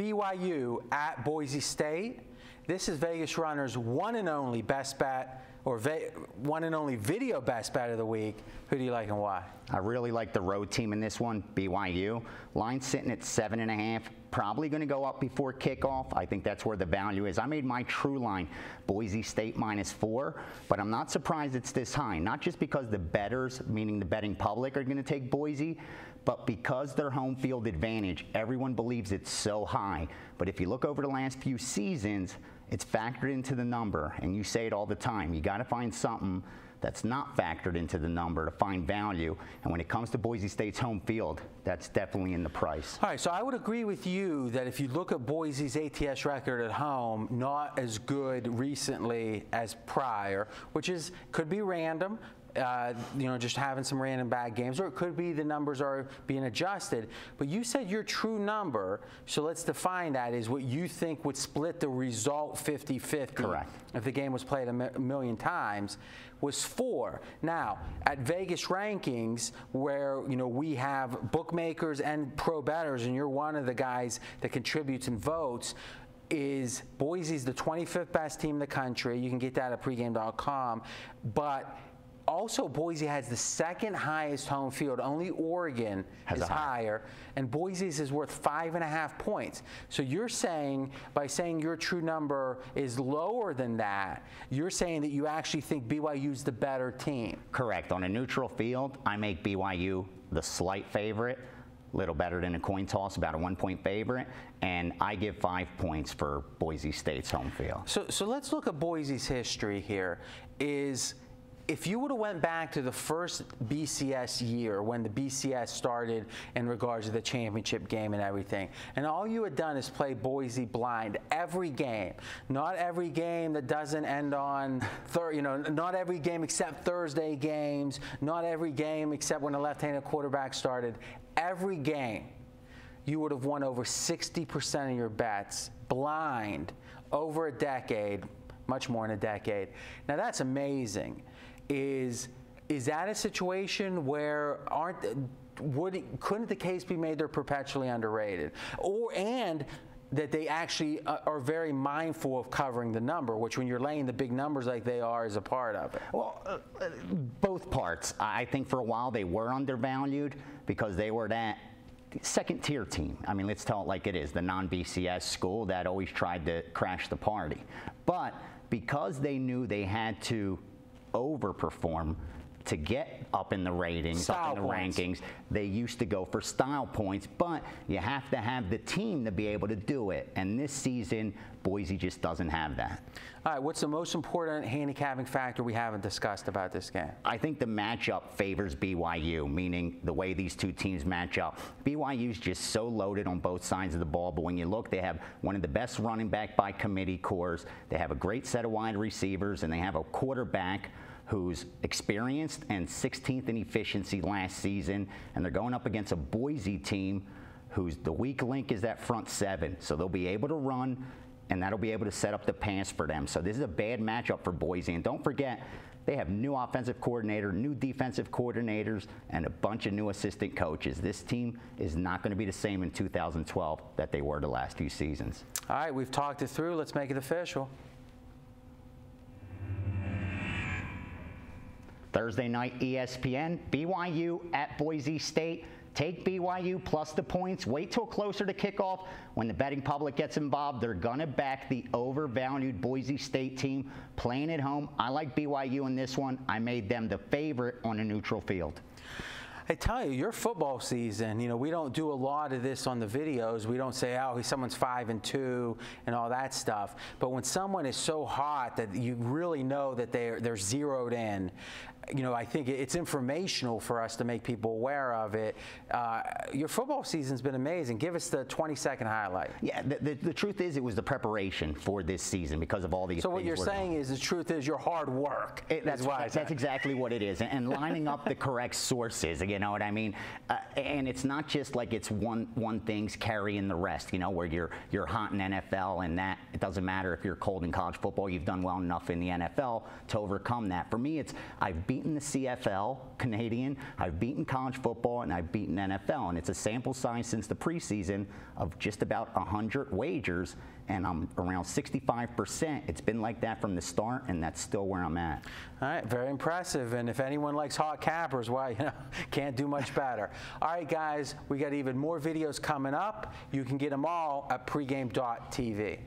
BYU at Boise State. This is Vegas Runner's one and only best bet, or one and only video best bet of the week. Who do you like and why? I really like the road team in this one, BYU. Line sitting at 7.5. Probably going to go up before kickoff. I think that's where the value is. I made my true line Boise State -4, but I'm not surprised it's this high. Not just because the bettors, meaning the betting public, are going to take Boise, but because their home field advantage, everyone believes it's so high. But if you look over the last few seasons, it's factored into the number, and you say it all the time. You got to find something that's not factored into the number to find value. And when it comes to Boise State's home field, that's definitely in the price. All right, so I would agree with you that if you look at Boise's ATS record at home, not as good recently as prior, which could be random. Just having some random bad games, or it could be the numbers are being adjusted. But you said your true number, so let's define that, is what you think would split the result 50-50. Correct. If the game was played a million times, was 4. Now, at Vegas rankings, where we have bookmakers and pro bettors, and you're one of the guys that contributes and votes, is Boise's the 25th best team in the country. You can get that at pregame.com. But also, Boise has the second highest home field. Only Oregon is higher, and Boise's is worth 5.5 points. So you're saying, by saying your true number is lower than that, you're saying that you actually think BYU's the better team. Correct. On a neutral field, I make BYU the slight favorite, little better than a coin toss, about a 1-point favorite, and I give 5 points for Boise State's home field. So let's look at Boise's history here. If you would have went back to the first BCS year, when the BCS started in regards to the championship game and everything, and all you had done is play Boise blind every game, not every game that doesn't end on, not every game except Thursday games, not every game except when a left-handed quarterback started, every game, you would have won over 60% of your bets blind over a decade, much more in a decade. Now that's amazing. Is that a situation where couldn't the case be made they're perpetually underrated, and that they actually are very mindful of covering the number, which when you're laying the big numbers like they are is a part of it? Well, both parts. I think for a while they were undervalued because they were that second-tier team. I mean, let's tell it like it is, the non-BCS school that always tried to crash the party. But because they knew they had to overperform to get up in the ratings, up in the rankings, they used to go for style points, but you have to have the team to be able to do it. And this season, Boise just doesn't have that. All right, what's the most important handicapping factor we haven't discussed about this game? I think the matchup favors BYU, meaning the way these two teams match up. BYU's just so loaded on both sides of the ball, but when you look, they have one of the best running back by committee cores. They have a great set of wide receivers, and they have a quarterback who's experienced and 16th in efficiency last season, and they're going up against a Boise team whose the weak link is that front seven. So they'll be able to run, and that'll be able to set up the pass for them. So this is a bad matchup for Boise. And don't forget, they have new offensive coordinator, new defensive coordinators, and a bunch of new assistant coaches. This team is not going to be the same in 2012 that they were the last few seasons. All right, we've talked it through. Let's make it official. Thursday night, ESPN, BYU at Boise State. Take BYU plus the points. Wait till closer to kickoff. When the betting public gets involved, they're going to back the overvalued Boise State team playing at home. I like BYU in this one. I made them the favorite on a neutral field. I tell you, your football season, we don't do a lot of this on the videos. We don't say, oh, someone's 5-2 and all that stuff. But when someone is so hot that you really know that they're zeroed in, I think it's informational for us to make people aware of it. Your football season's been amazing. Give us the 20-second highlight. Yeah, the truth is it was the preparation for this season because of all these things. So what you're saying is the truth is your hard work. That's exactly what it is. And lining up the correct sources, you know what I mean? And it's not just like it's one thing's carrying the rest, where you're hot in NFL and that it doesn't matter if you're cold in college football. You've done well enough in the NFL to overcome that. For me, I've beaten the CFL, Canadian, I've beaten college football, and I've beaten NFL. And it's a sample size since the preseason of just about 100 wagers, and I'm around 65%. It's been like that from the start, and that's still where I'm at. All right, very impressive. And if anyone likes hot cappers, well, you know, can't do much better. All right, guys, we got even more videos coming up. You can get them all at pregame.tv.